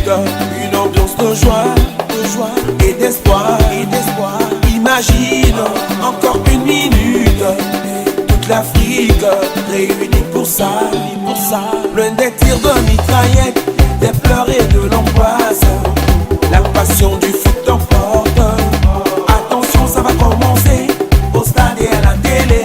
une ambiance de joie et d'espoir. Imagine encore une minute, toute l'Afrique réunie pour ça. Loin des tirs de mitraillettes, des pleurs et de l'angoisse, la passion du foot t'emporte. Attention, ça va commencer au stade et à la télé.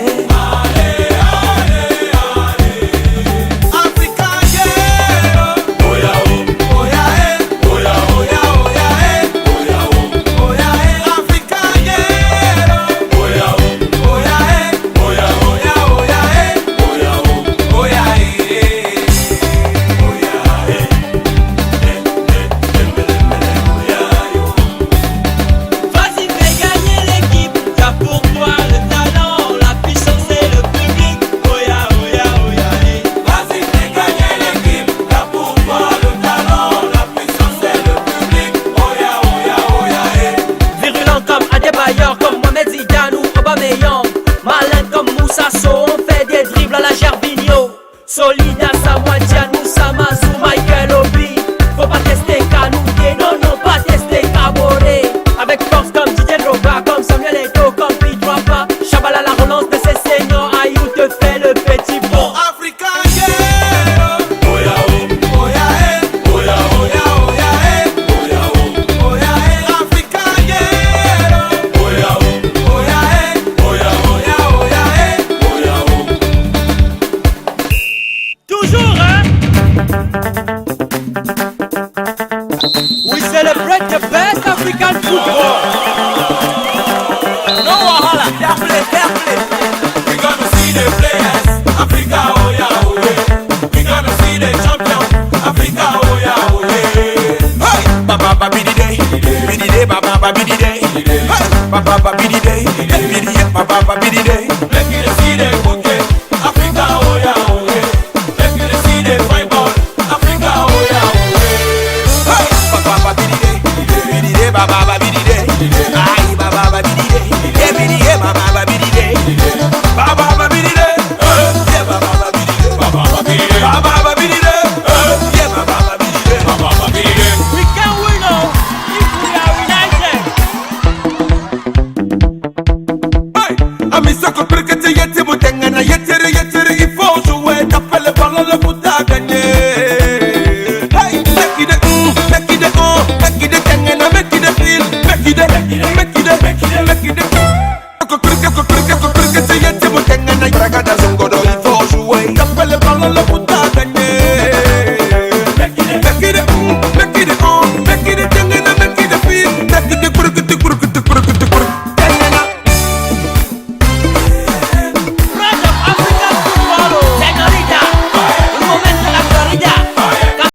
Comme Mohamed Zidane ou Aubameyang, malin comme Moussa Sow, on fait des dribbles à la Gervinho. Solide à Samoa Gyan, Moussa Mazou, Michael Obi. Faut pas tester Kanouté, non, pas tester Kaboré. Avec force comme Didier Drogba, comme Samuel Eto'o, comme Pete Wapa. Chabala la relance de ses seniors, Ayou te fait le petit bon. Africa, yeah. Oya oh, oya eh, oya oya oya eh, oya oh, oya eh. Africa, yeah. Oya oh, oya eh, oya oya oya eh, oya oh. Toujours, hein? We celebrate the best African football. No wahala, fair play. We gonna see the players, Africa, oh yeah, oh yeah. We gonna see the champions, Africa, oh yeah, oh yeah. Hey, Baba be the day, Baba be the day. Hey, Baba be the day, Baba be the day. Let me see the bouquet, Africa, oh yeah, oh yeah. Let me see the fine ball, Africa, oh yeah, oh yeah. Hey, Baba be the day, Baba be the day. Aye, Baba be the day, Baba be the day. Baba be the day, yeah, Baba be the day. Baba be the day, Baba be the day, yeah, Baba be the day. Baba be the day. We can win all if we are united. Hey, Amisa ko perkete yete mutengana yetere il faut jouer taper le ballon le foot à gagner. Hey, make it tengana, make it feel, make it ko perkete yete mutengana ragada zongodo il faut jouer taper le ballon le foot à